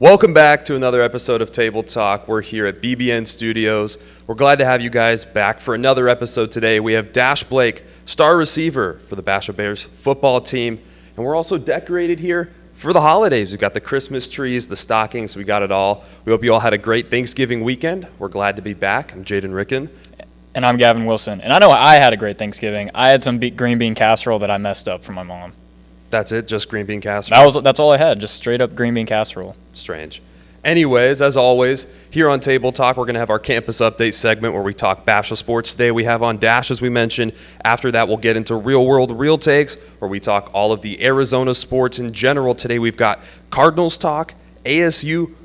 Welcome back to another episode of Table Talk. We're here at BBN Studios. We're glad to have you guys back for another episode today. We have Dash Blake, star receiver for the Basha Bears football team. And we're also decorated here for the holidays. We've got the Christmas trees, the stockings, we got it all. We hope you all had a great Thanksgiving weekend. We're glad to be back. I'm Jaden Ricken. And I'm Gavin Wilson. And I know I had a great Thanksgiving. I had some green bean casserole that I messed up for my mom. That's it? Just green bean casserole? That's all I had, just straight up green bean casserole. Strange. Anyways, as always, here on Table Talk, we're going to have our campus update segment where we talk Basha sports. Today we have on Dash, as we mentioned. After that, we'll get into real world, real takes, where we talk all of the Arizona sports in general. Today we've got Cardinals talk, ASU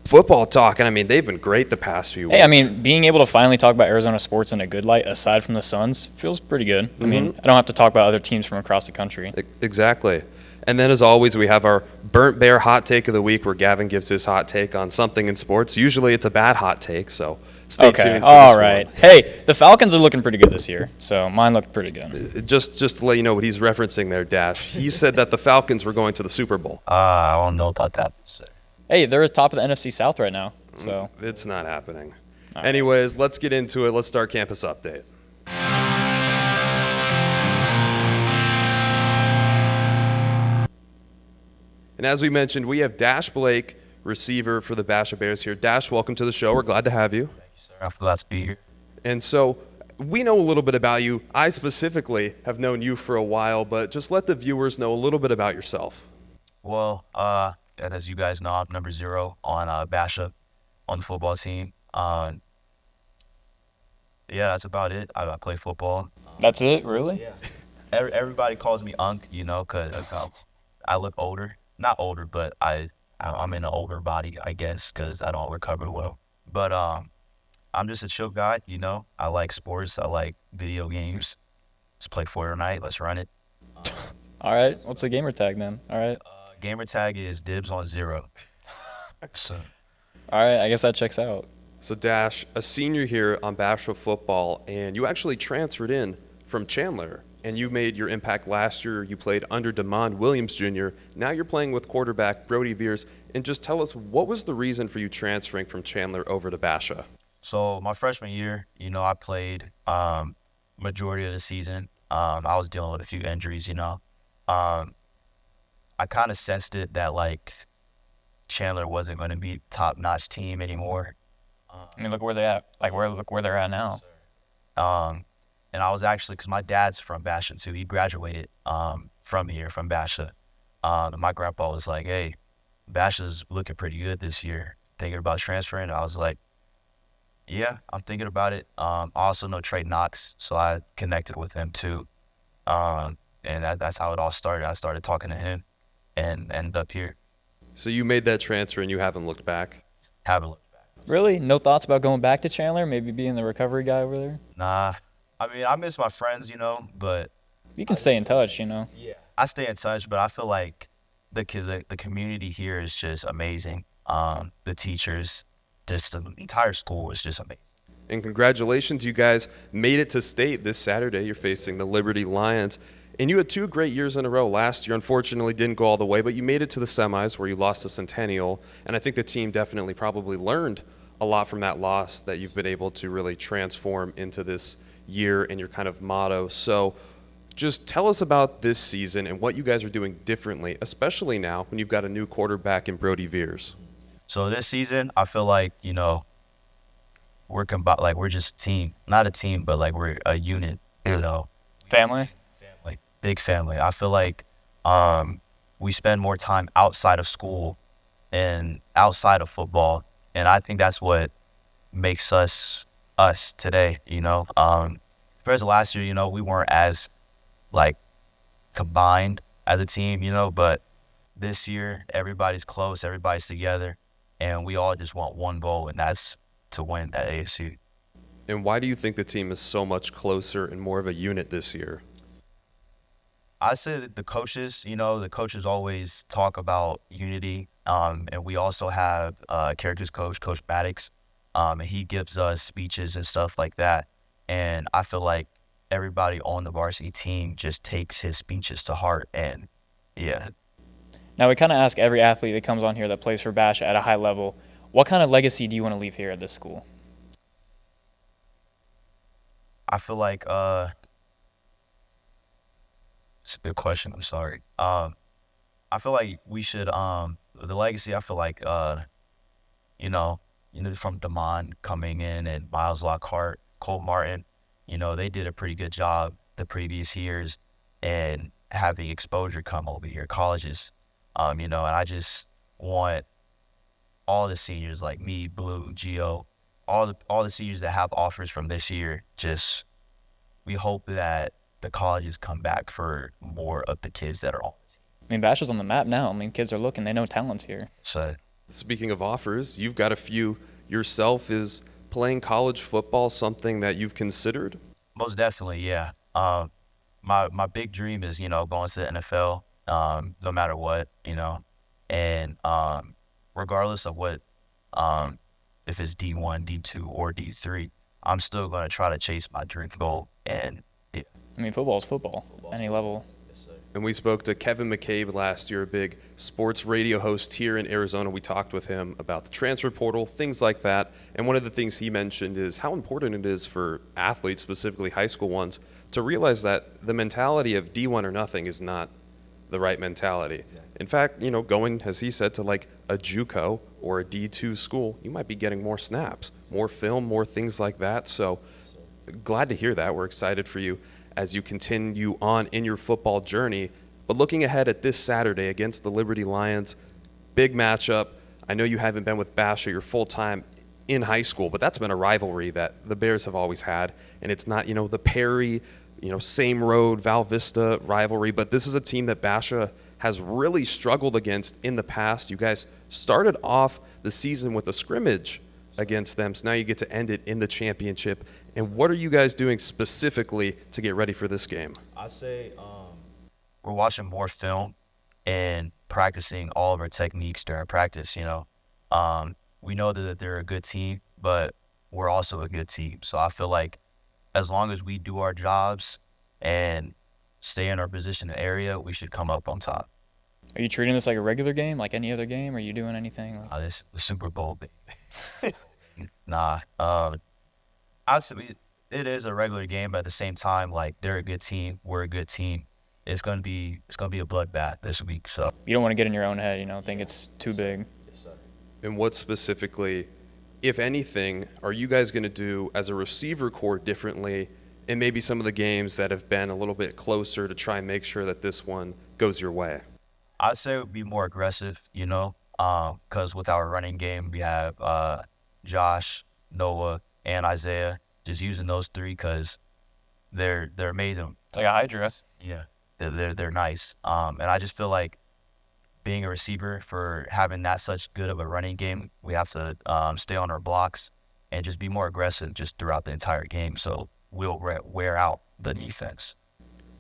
football talk, and I mean, they've been great the past few weeks. Hey, I mean, being able to finally talk about Arizona sports in a good light, aside from the Suns, feels pretty good. I mean, I don't have to talk about other teams from across the country. Exactly. And then, as always, we have our Burnt Bear hot take of the week, where Gavin gives his hot take on something in sports. Usually it's a bad hot take, so stay tuned for all this right. one. Hey, the Falcons are looking pretty good this year, so mine looked pretty good. Just to let you know what he's referencing there, Dash. He said that the Falcons were going to the Super Bowl. I don't know about that. Hey, they're at the top of the NFC South right now, so. It's not happening. All right. Anyways, let's get into it. Let's start campus update. And as we mentioned, we have Dash Blake, receiver for the Basha Bears here. Dash, welcome to the show. We're glad to have you. Thank you, sir. I'm glad to be here. And so we know a little bit about you. I specifically have known you for a while, but just let the viewers know a little bit about yourself. Well, and as you guys know, I'm number 0 on Basha on the football team. Yeah, that's about it. I play football. That's it, really? Yeah. Everybody calls me Unk, because I look older. Not older, but I'm in an older body, I guess, because I don't recover well. But I'm just a chill guy, I like sports. I like video games. Let's play Fortnite. Let's run it. All right. What's the gamer tag then? All right. Gamer tag is dibs on 0. So. All right. I guess that checks out. So Dash, a senior here on Basha football, and you actually transferred in from Chandler, and you made your impact last year. You played under DeMond Williams Jr. Now you're playing with quarterback Brody Veers. And just tell us, what was the reason for you transferring from Chandler over to Basha? So my freshman year, I played majority of the season. I was dealing with a few injuries, I kind of sensed it that, Chandler wasn't going to be top-notch team anymore. I mean, look where they're at. Look where they're at now. And I was actually, because my dad's from Basha too. He graduated from here, from Basha. And my grandpa was like, "Hey, Basha's looking pretty good this year. Thinking about transferring?" I was like, "Yeah, I'm thinking about it." I also know Trey Knox, so I connected with him too. And that's how it all started. I started talking to him and ended up here. So you made that transfer and you haven't looked back? Haven't looked back. Really? No thoughts about going back to Chandler? Maybe being the recovery guy over there? Nah. I mean, I miss my friends, but You can stay in touch, Yeah, I stay in touch, but I feel like the community here is just amazing. The teachers, just the entire school is just amazing. And congratulations, you guys made it to state this Saturday. You're facing the Liberty Lions. And you had 2 great years in a row. Last year, unfortunately, didn't go all the way, but you made it to the semis where you lost to Centennial. And I think the team definitely probably learned a lot from that loss that you've been able to really transform into this year and your kind of motto. So just tell us about this season and what you guys are doing differently, especially now when you've got a new quarterback in Brody Veers. So this season, I feel like, we're just a team. Not a team, but we're a unit, Family? Big family. I feel like we spend more time outside of school and outside of football, and I think that's what makes us today. Compared to last year, we weren't as combined as a team, but this year everybody's close, everybody's together, and we all just want one goal, and that's to win at ASU. And why do you think the team is so much closer and more of a unit this year? I say that the coaches always talk about unity, and we also have characters coach, Coach Maddox, and he gives us speeches and stuff like that. And I feel like everybody on the varsity team just takes his speeches to heart, and yeah. Now, we kind of ask every athlete that comes on here that plays for Basha at a high level, what kind of legacy do you want to leave here at this school? I feel like it's a good question. I'm sorry. I feel like we should the legacy. I feel like you know, from Damon coming in and Miles Lockhart, Cole Martin, they did a pretty good job the previous years and having exposure come over here, colleges, and I just want all the seniors like me, Blue, Geo, all the seniors that have offers from this year, just we hope that the colleges come back for more of the kids that are on the team. I mean, Basha's on the map now. I mean, kids are looking. They know talent's here. So Speaking of offers, you've got a few yourself. Is playing college football something that you've considered? most definitely, yeah. My big dream is going to the NFL, no matter what, and regardless of what, if it's D1, D2, or D3, I'm still going to try to chase my dream goal. And yeah. I mean, football's football. Any level. And we spoke to Kevin McCabe last year, a big sports radio host here in Arizona. We talked with him about the transfer portal, things like that. And one of the things he mentioned is how important it is for athletes, specifically high school ones, to realize that the mentality of D1 or nothing is not the right mentality. In fact, going, as he said, to like a JUCO or a D2 school, you might be getting more snaps, more film, more things like that. So glad to hear that. We're excited for you as you continue on in your football journey. But looking ahead at this Saturday against the Liberty Lions, big matchup. I know you haven't been with Basha your full time in high school, but that's been a rivalry that the Bears have always had. And it's not, the Perry, same road, Val Vista rivalry, but this is a team that Basha has really struggled against in the past. You guys started off the season with a scrimmage against them, so now you get to end it in the championship. And what are you guys doing specifically to get ready for this game? I say we're watching more film and practicing all of our techniques during practice. We know that they're a good team, but we're also a good team. So I feel like as long as we do our jobs and stay in our position and area, we should come up on top. Are you treating this like a regular game, like any other game? Are you doing anything? This the Super Bowl thing. Nah. I'd say it is a regular game, but at the same time, like they're a good team, we're a good team. It's gonna be a bloodbath this week. So You don't want to get in your own head, think it's too big. And what specifically, if anything, are you guys going to do as a receiver core differently in maybe some of the games that have been a little bit closer to try and make sure that this one goes your way? I'd say it would be more aggressive, because with our running game, we have Josh, Noah, and Isaiah. Just using those three because they're amazing. It's like a Hydra. Yeah, they're nice. And I just feel like being a receiver, for having that such good of a running game, we have to stay on our blocks and just be more aggressive just throughout the entire game. So we'll wear out the defense.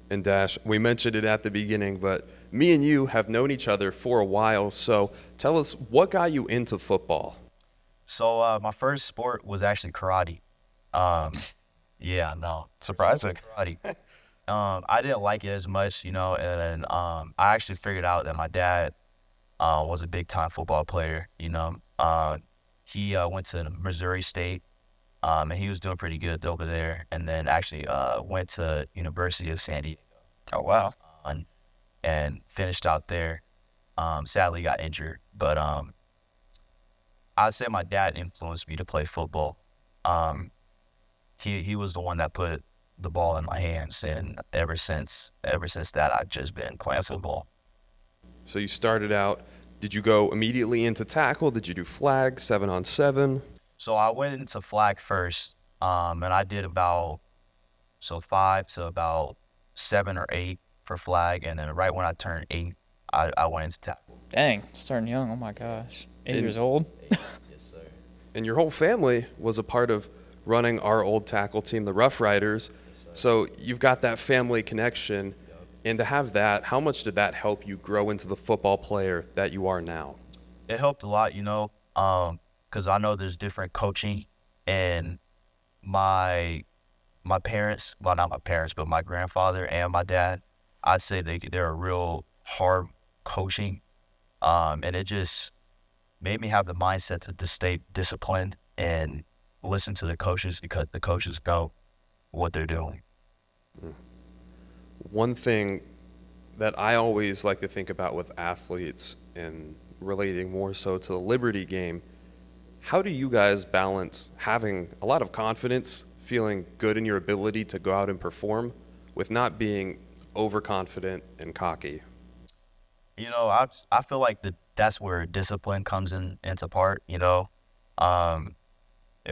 And Dash, we mentioned it at the beginning, but me and you have known each other for a while. So tell us, what got you into football? So my first sport was actually karate. Yeah, no. Surprising. Karate. I didn't like it as much, and I actually figured out that my dad was a big-time football player, He went to Missouri State, and he was doing pretty good over there, and then actually went to University of San Diego. Oh, wow. And finished out there. Sadly got injured, but I'd say my dad influenced me to play football. He was the one that put the ball in my hands, and ever since that, I've just been playing football. So you started out, did you go immediately into tackle? Did you do flag, 7-on-7? So I went into flag first, and I did about 5 to about 7 or 8 for flag, and then right when I turned 8, I went into tackle. Dang, starting young. Oh, my gosh. 8 And- years old? Yes, sir. And your whole family was a part of running our old tackle team, the Rough Riders. So you've got that family connection. And to have that, how much did that help you grow into the football player that you are now? It helped a lot, because I know there's different coaching, and my parents, well, not my parents, but my grandfather and my dad, I'd say they're a real hard coaching, And it just made me have the mindset to stay disciplined and listen to the coaches because the coaches know what they're doing. One thing that I always like to think about with athletes and relating more so to the Liberty game, how do you guys balance having a lot of confidence, feeling good in your ability to go out and perform, with not being overconfident and cocky? I feel like that's where discipline comes into part. If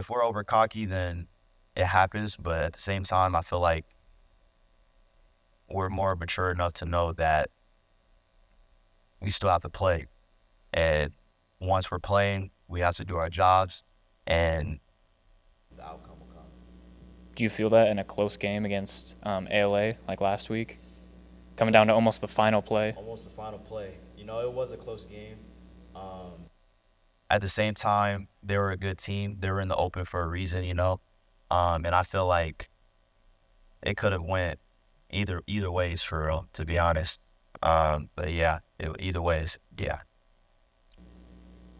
we're over cocky, then it happens. But at the same time, I feel like we're more mature enough to know that we still have to play. And once we're playing, we have to do our jobs, and the outcome will come. Do you feel that in a close game against ALA like last week, coming down to almost the final play? Almost the final play. It was a close game. At the same time, they were a good team. They were in the open for a reason. And I feel like it could have went either ways for real, to be honest. But yeah, either ways, yeah.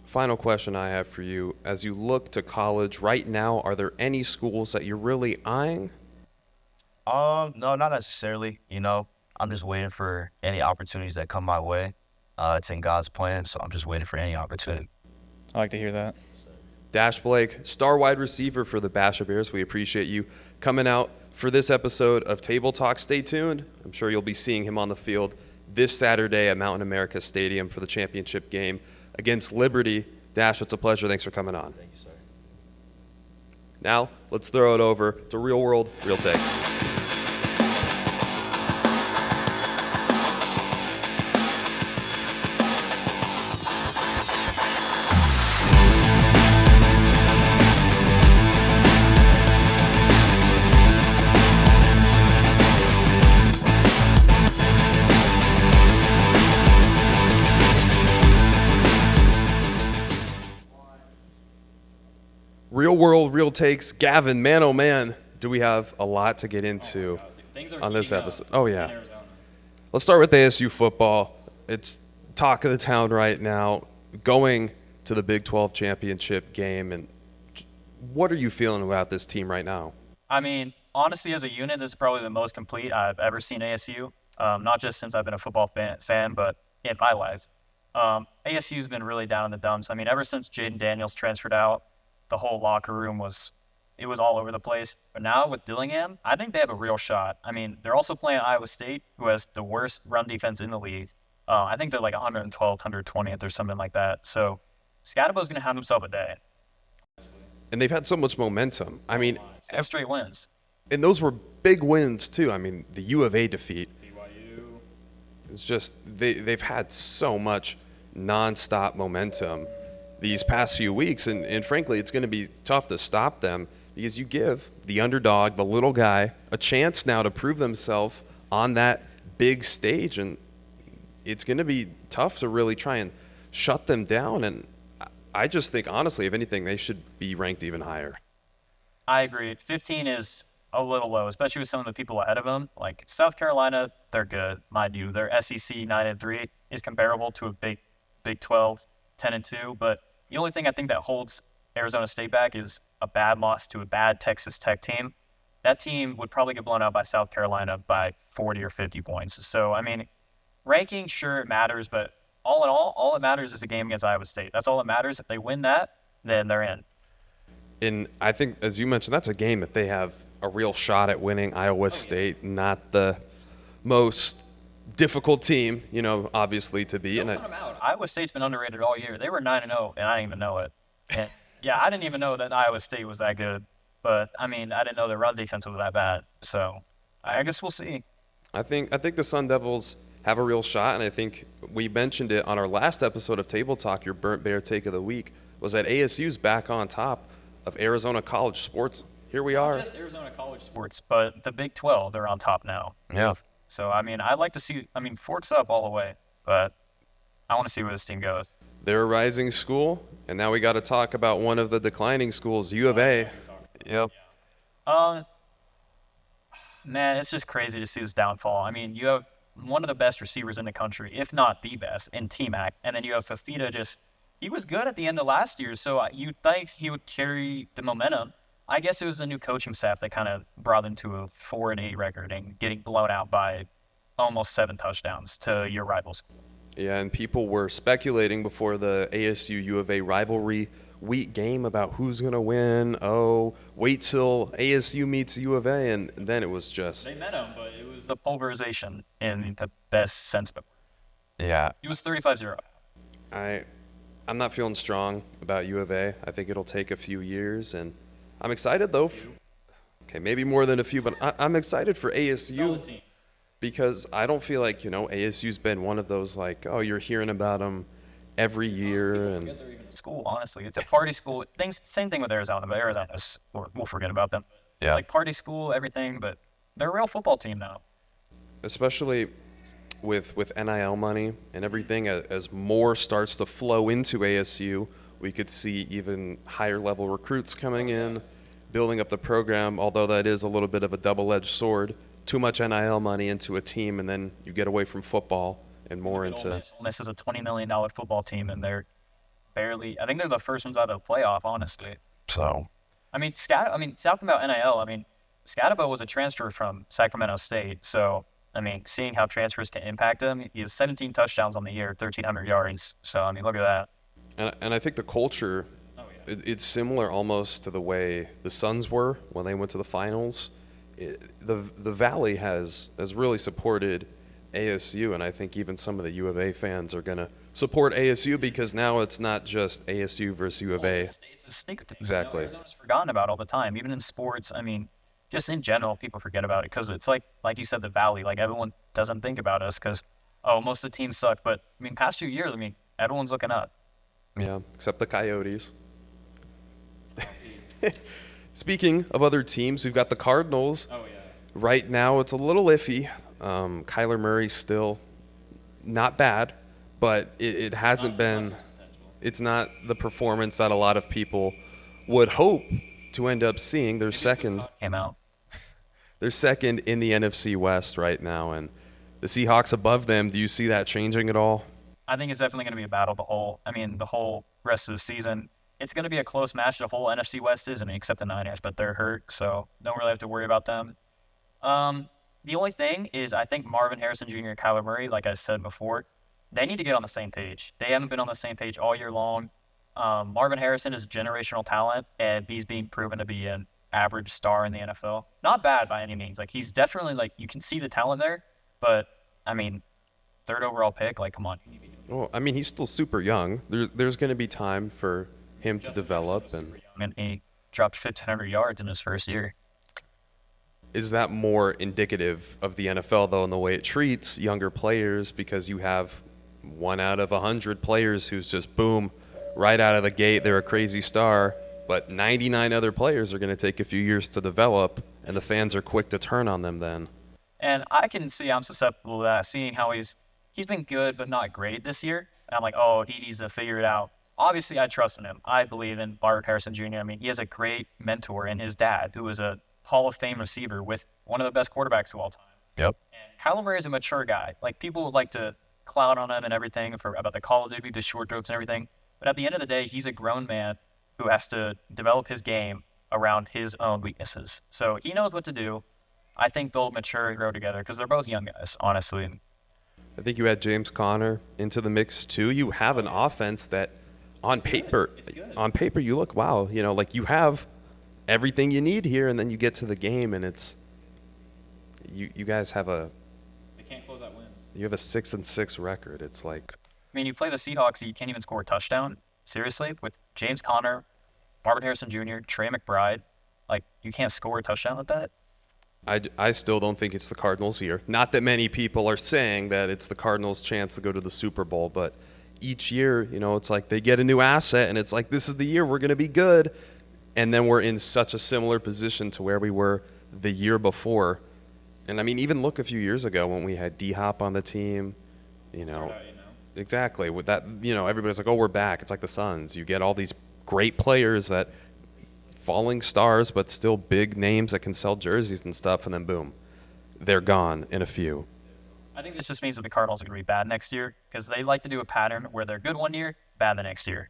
Final question I have for you. As you look to college right now, are there any schools that you're really eyeing? No, not necessarily. I'm just waiting for any opportunities that come my way. It's in God's plan, so I'm just waiting for any opportunity. I like to hear that. Dash Blake, star wide receiver for the Basha Bears. We appreciate you coming out for this episode of Table Talk. Stay tuned. I'm sure you'll be seeing him on the field this Saturday at Mountain America Stadium for the championship game against Liberty. Dash, it's a pleasure. Thanks for coming on. Thank you, sir. Now, let's throw it over to Real World, Real Takes. Real World, Real Takes. Gavin, man, oh man, do we have a lot to get into on this episode. Oh, yeah. Let's start with ASU football. It's talk of the town right now, going to the Big 12 championship game. And what are you feeling about this team right now? I mean, honestly, as a unit, this is probably the most complete I've ever seen ASU. Not just since I've been a football fan, but in my life. ASU's been really down in the dumps. I mean, ever since Jaden Daniels transferred out, the whole locker room was all over the place. But now with Dillingham, I think they have a real shot. I mean, they're also playing Iowa State, who has the worst run defense in the league. I think they're like 112th, 120th or something like that. So Scadabo's going to have himself a day. And they've had so much momentum. I mean, 6 straight wins. And those were big wins, too. I mean, the U of A defeat. BYU. It's just they've had so much nonstop momentum these past few weeks. And frankly, it's going to be tough to stop them because you give the underdog, the little guy, a chance now to prove themselves on that big stage. And it's going to be tough to really try and shut them down. And I just think, honestly, if anything, they should be ranked even higher. I agree. 15 is a little low, especially with some of the people ahead of them. Like South Carolina, they're good, mind you. Their SEC 9-3 is comparable to a Big 12 10-2. But the only thing I think that holds Arizona State back is a bad loss to a bad Texas Tech team. That team would probably get blown out by South Carolina by 40 or 50 points. So, I mean, ranking, sure, it matters, but all in all that matters is a game against Iowa State. That's all that matters. If they win that, then they're in. And I think, as you mentioned, that's a game that they have a real shot at winning. Iowa State, not the most difficult team, obviously to beat. Don't put them out. Iowa State's been underrated all year. They were 9-0, and I didn't even know it. And, yeah, I didn't even know that Iowa State was that good. But, I mean, I didn't know their run defense was that bad. So, I guess we'll see. I think the Sun Devils have a real shot, and I think we mentioned it on our last episode of Table Talk. Your Burnt Bear Take of the Week was that ASU's back on top of Arizona college sports. Here we are. Not just Arizona college sports, but the Big 12, they're on top now. Yeah. So, I mean, I'd like to see – Forks up all the way, but I want to see where this team goes. They're a rising school, and now we got to talk about one of the declining schools, U of A. Yep. Man, it's just crazy to see this downfall. I mean, you have one of the best receivers in the country, if not the best, in T-Mac. And then you have Fafita he was good at the end of last year, so you'd think he would carry the momentum. I guess it was the new coaching staff that kind of brought them to a 4-8 record and getting blown out by almost 7 touchdowns to your rivals. Yeah, and people were speculating before the ASU U of A rivalry week game about who's going to win. Oh, wait till ASU meets U of A, and then it was just... They met him, but it was a pulverization in the best sense of it. Yeah. It was 35-0. I'm not feeling strong about U of A. I think it'll take a few years, and I'm excited, though. Okay, maybe more than a few, but I'm excited for ASU because I don't feel like, ASU's been one of those, like, oh, you're hearing about them every year. And They're even a school, honestly. It's a party school. Same thing with Arizona, but Arizona's, we'll forget about them. Yeah. Like party school, everything, but they're a real football team now. especially with NIL money and everything, as more starts to flow into ASU, we could see even higher level recruits coming in, building up the program, although that is a little bit of a double-edged sword. Too much NIL money into a team, and then you get away from football and more into... Ole Miss is a $20 million football team, and they're barely – I think they're the first ones out of the playoff, honestly. So, talking about NIL, Scatabo was a transfer from Sacramento State, so – seeing how transfers can impact him, he has 17 touchdowns on the year, 1,300 yards. So, look at that. And I think the culture, it's similar almost to the way the Suns were when they went to the finals. The Valley has really supported ASU, and I think even some of the U of A fans are going to support ASU because now it's not just ASU versus U of A. It's a state thing. Exactly. Arizona's forgotten about all the time, even in sports. Just in general, people forget about it because it's like you said, the Valley. Like everyone doesn't think about us because most of the teams suck. But past 2 years, everyone's looking up. Yeah, except the Coyotes. Speaking of other teams, we've got the Cardinals. Oh yeah. Right now, it's a little iffy. Kyler Murray's still not bad, but it hasn't been. It's not the performance that a lot of people would hope to end up seeing. They're second. Came out. They're second in the NFC West right now, and the Seahawks above them. Do you see that changing at all? I think it's definitely going to be a battle the whole rest of the season. It's going to be a close match. The whole NFC West is, except the Niners, but they're hurt, so don't really have to worry about them. The only thing is I think Marvin Harrison Jr. and Kyler Murray, like I said before, they need to get on the same page. They haven't been on the same page all year long. Marvin Harrison is a generational talent, and he's being proven to be an average star in the NFL. Not bad by any means. He's definitely, you can see the talent there, but, third overall pick, come on. Well, he's still super young. There's going to be time for him to develop. And he dropped 1,500 yards in his first year. Is that more indicative of the NFL, though, in the way it treats younger players? Because you have 1 out of 100 players who's just, boom, right out of the gate, they're a crazy star. But 99 other players are going to take a few years to develop, and the fans are quick to turn on them then. And I can see I'm susceptible to that, seeing how he's been good but not great this year. And I'm like, he needs to figure it out. Obviously, I trust in him. I believe in Marvin Harrison Jr. He has a great mentor in his dad, who was a Hall of Fame receiver with one of the best quarterbacks of all time. Yep. And Kyler Murray is a mature guy. People would like to clown on him and everything about the Call of Duty, the short jokes and everything. But at the end of the day, he's a grown man who has to develop his game around his own weaknesses. So he knows what to do. I think they'll mature and grow together because they're both young guys, honestly. I think you add James Conner into the mix too. You have an offense that, on paper, you look, wow, you have everything you need here, and then you get to the game, and it's you guys have They can't close out wins. You have a 6-6 record. It's like, you play the Seahawks, and you can't even score a touchdown. Seriously, with James Conner, Marvin Harrison Jr., Trey McBride, you can't score a touchdown with that. I still don't think it's the Cardinals' year. Not that many people are saying that it's the Cardinals' chance to go to the Super Bowl, but each year, it's like they get a new asset, and it's like, this is the year we're going to be good, and then we're in such a similar position to where we were the year before. And even look a few years ago when we had D-Hop on the team, Exactly. With that, everybody's like, oh, we're back. It's like the Suns. You get all these great players that falling stars, but still big names that can sell jerseys and stuff, and then boom, they're gone in a few. I think this just means that the Cardinals are going to be bad next year because they like to do a pattern where they're good one year, bad the next year.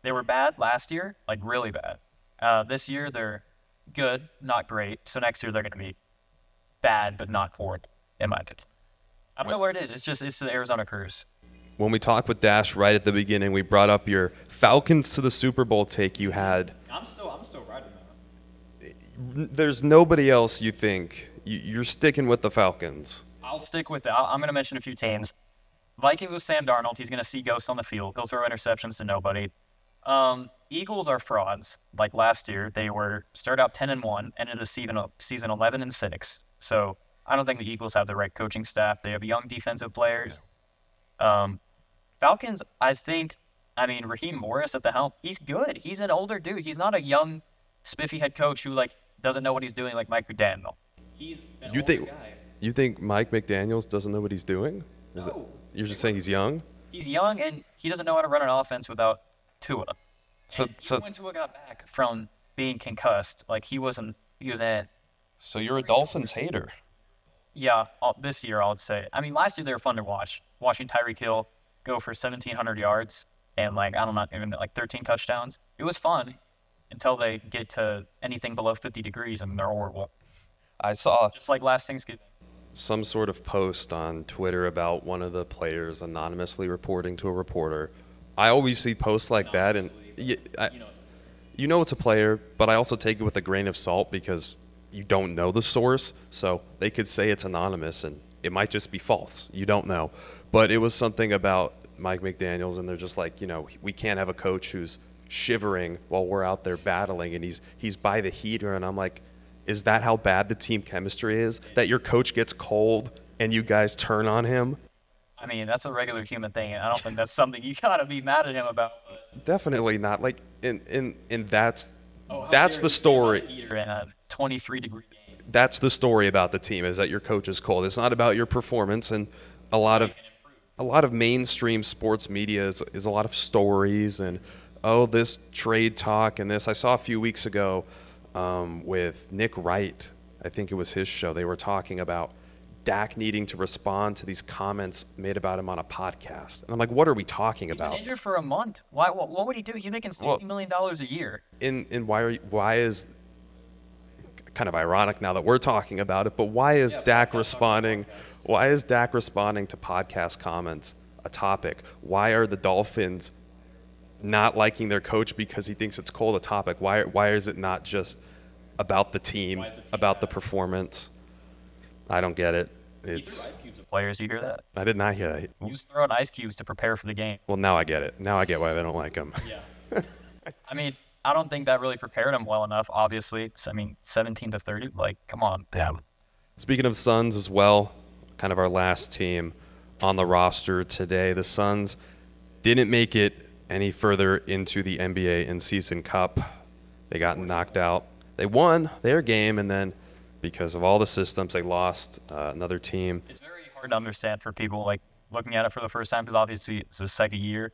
They were bad last year, like really bad. This year they're good, not great. So next year they're going to be bad but not horrible, in my opinion. I don't know what it is. It's the Arizona curse. When we talked with Dash right at the beginning, we brought up your Falcons to the Super Bowl take you had. I'm still riding that. There's nobody else you think. You're sticking with the Falcons. I'll stick with it. I'm going to mention a few teams. Vikings with Sam Darnold. He's going to see ghosts on the field. He'll throw interceptions to nobody. Eagles are frauds. Like last year, they started out 10-1, ended the season 11-6. So I don't think the Eagles have the right coaching staff. They have young defensive players. Falcons, Raheem Morris at the helm, he's good. He's an older dude. He's not a young, spiffy head coach who doesn't know what he's doing like Mike McDaniel. He's an older guy. You think Mike McDaniels doesn't know what he's doing? You're just saying he's young? He's young and he doesn't know how to run an offense without Tua. So when Tua got back from being concussed, he was in. So you're a Dolphins hater. Yeah, this year I would say. Last year they were fun to watch. Watching Tyreek Hill go for 1,700 yards and 13 touchdowns. It was fun until they get to anything below 50 degrees and they're horrible. I saw just like last Thanksgiving. Some sort of post on Twitter about one of the players anonymously reporting to a reporter. I always see posts like that, and you know it's a player, but I also take it with a grain of salt because you don't know the source. So they could say it's anonymous, and it might just be false. You don't know. But it was something about Mike McDaniels, and they're just like, we can't have a coach who's shivering while we're out there battling, and he's by the heater, and I'm like, is that how bad the team chemistry is? That your coach gets cold and you guys turn on him? That's a regular human thing. I don't think that's something you gotta be mad at him about. Definitely not. That's the story. In a 23-degree game. That's the story about the team, is that your coach is cold. It's not about your performance, and a lot of mainstream sports media is a lot of stories and this trade talk and this. I saw a few weeks ago. With Nick Wright, I think it was his show, they were talking about Dak needing to respond to these comments made about him on a podcast. And I'm like, what are we talking about? He's been injured for a month. What would he do? He's making $60 million a year. And why is kind of ironic now that we're talking about it, but why is Dak responding? Why is Dak responding to podcast comments a topic? Why are the Dolphins not liking their coach because he thinks it's cold a topic? Why is it not just about the team, about the performance? I don't get it. It's ice cubes of players. You hear that? I did not hear that. He was throwing ice cubes to prepare for the game. Well, now I get it. Now I get why they don't like him. Yeah. I don't think that really prepared him well enough. Obviously, 17-30. Come on. Yeah. Speaking of Suns as well, kind of our last team on the roster today. The Suns didn't make it any further into the NBA in-season cup. They got knocked out. They won their game, and then because of all the systems, they lost another team. It's very hard to understand for people looking at it for the first time because obviously it's the second year.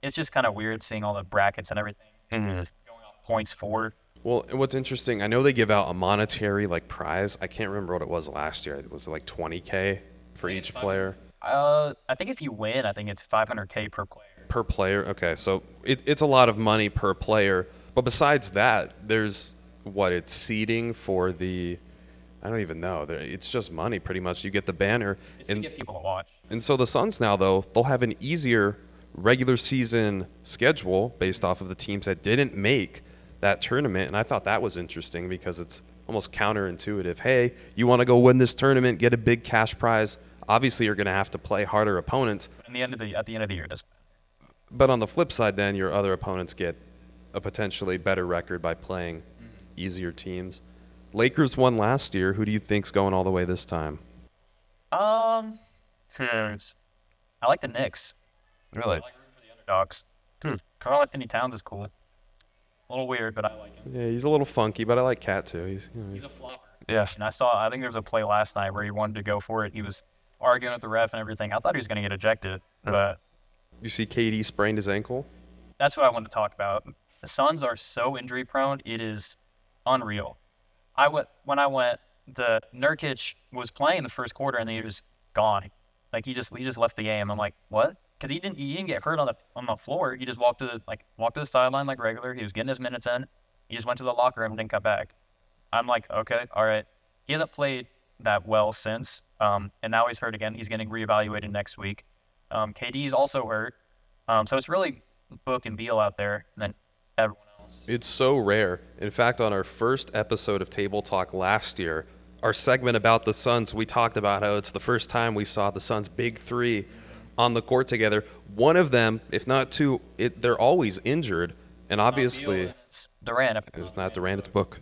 It's just kind of weird seeing all the brackets and everything going off points forward. Well, what's interesting, I know they give out a monetary prize. I can't remember what it was last year. It was $20K for each player. I think if you win, I think it's $500K per player. Per player? Okay, so it's a lot of money per player. But besides that, there's it's seating for the – I don't even know. It's just money pretty much. You get the banner. It's to get people to watch. And so the Suns now, though, they'll have an easier regular season schedule based off of the teams that didn't make that tournament. And I thought that was interesting because it's almost counterintuitive. Hey, you want to go win this tournament, get a big cash prize. Obviously, you're going to have to play harder opponents. At the end of the year, it doesn't matter. But on the flip side, then, your other opponents get a potentially better record by playing easier teams. Lakers won last year. Who do you think's going all the way this time? I like the Knicks. Really? I like rooting for the underdogs. Karl Anthony Towns is cool. A little weird, but I like him. Yeah, he's a little funky, but I like Cat too. He's a flopper. Yeah. And I think there was a play last night where he wanted to go for it. He was arguing with the ref and everything. I thought he was going to get ejected, but You see KD sprained his ankle? that's what I wanted to talk about. The Suns are so injury prone, it is unreal. When I went, the Nurkic was playing the first quarter and he was gone. Like he just left the game. I'm like, what? Because he didn't get hurt on the floor. He just walked to the sideline like regular. He was getting his minutes in. He just went to the locker room and didn't come back. I'm like, okay, all right. He hasn't played that well since, and now he's hurt again. He's getting reevaluated next week. KD's also hurt. So it's really Book and Beal out there, and then everyone else. It's so rare. In fact, on our first episode of Table Talk last year, our segment about the Suns, we talked about how it's the first time we saw the Suns' big three on the court together. One of them, if not two, they're always injured, and obviously It's Durant. it's not Durant, it's Book.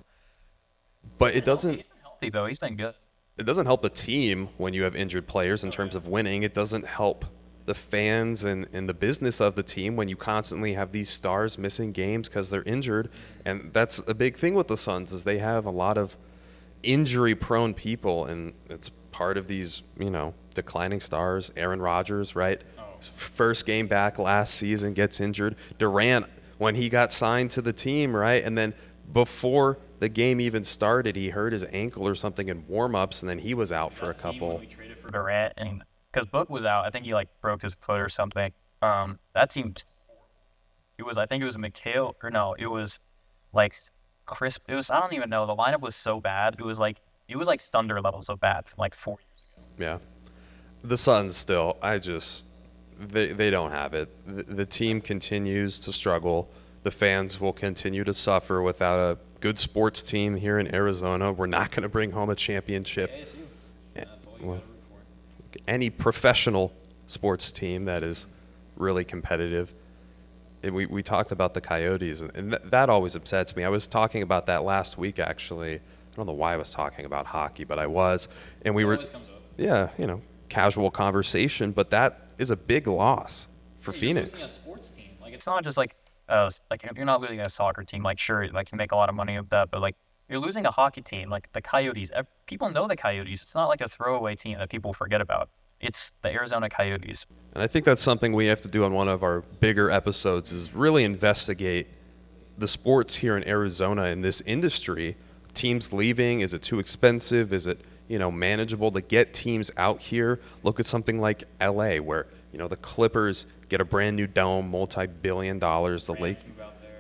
But it doesn't. He's been healthy though. He's been good. It doesn't help the team when you have injured players in terms of winning. It doesn't help the fans and the business of the team when you constantly have these stars missing games because they're injured. And that's a big thing with the Suns is they have a lot of injury-prone people, and it's part of these, declining stars. Aaron Rodgers, right? First game back last season gets injured. Durant, when he got signed to the team, right? And then before the game even started, he hurt his ankle or something in warm-ups, and then he was out for a couple. We traded for Durant, and because Book was out, I think he broke his foot or something. That team, I think it was McHale, or no, it was like Chris. It was, I don't even know. The lineup was so bad. It was like Thunder levels of bad from like 4 years ago. Yeah. The Suns still, they don't have it. The team continues to struggle. The fans will continue to suffer without a good sports team here in Arizona. We're not going to bring home a championship. ASU. That's all you Well, got to root for. any professional sports team that is really competitive. And we talked about the Coyotes, and that always upsets me. I was talking about that last week, actually. I don't know why I was talking about hockey, but I was. And we It were, always comes up. yeah, casual conversation, but that is a big loss for You're Phoenix. losing a sports team. Like it's not just like you're not losing a soccer team. Like sure, like you make a lot of money with that, but like you're losing a hockey team. Like the Coyotes, people know the Coyotes. It's not like a throwaway team that people forget about. It's the Arizona Coyotes. And I think that's something we have to do on one of our bigger episodes is really investigate the sports here in Arizona in this industry. Teams leaving, is it too expensive? Is it, manageable to get teams out here? Look at something like LA where, the Clippers get a brand new dome, multi-billion dollars. The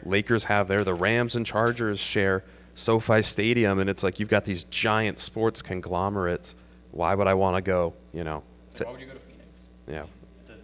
Lakers have there. The Rams and Chargers share SoFi Stadium, and it's like you've got these giant sports conglomerates. Why would I want to go, So why would you go to Phoenix? Yeah. It's a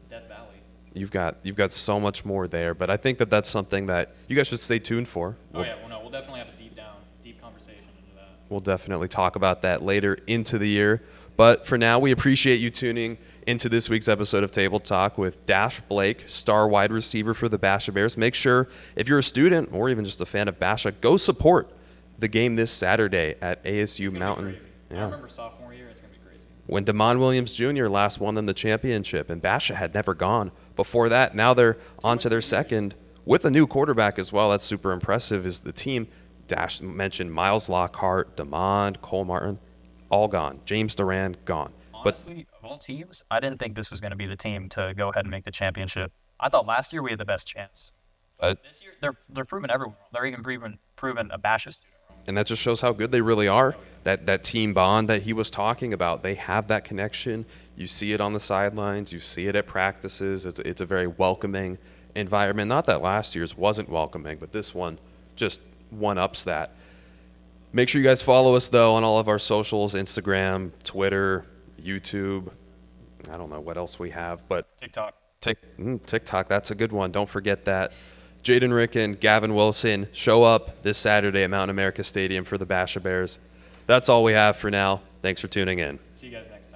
dead valley. You've got so much more there, but I think that's something that you guys should stay tuned for. Well, we'll definitely have a deep conversation into that. We'll definitely talk about that later into the year. But for now, we appreciate you tuning into this week's episode of Table Talk with Dash Blake, star wide receiver for the Basha Bears. Make sure, if you're a student or even just a fan of Basha, go support the game this Saturday at ASU Mountain. I remember sophomore year, it's going to be crazy. When DeMond Williams Jr. last won them the championship, and Basha had never gone before that. Now they're on to their second with a new quarterback as well. That's super impressive. Is the team, Dash mentioned Miles Lockhart, DeMond, Cole Martin, all gone. James Duran, gone. Honestly, of all teams, I didn't think this was going to be the team to go ahead and make the championship. I thought last year we had the best chance. This year, they're proving everyone. They're even proven a Basha student. And that just shows how good they really are. That team bond that he was talking about, they have that connection. You see it on the sidelines. You see it at practices. It's a very welcoming environment. Not that last year's wasn't welcoming, but this one just one-ups that. Make sure you guys follow us, though, on all of our socials, Instagram, Twitter, YouTube. I don't know what else we have, but TikTok. TikTok, that's a good one. Don't forget that. Jaden Rick and Gavin Wilson show up this Saturday at Mountain America Stadium for the Basha Bears. That's all we have for now. Thanks for tuning in. See you guys next time.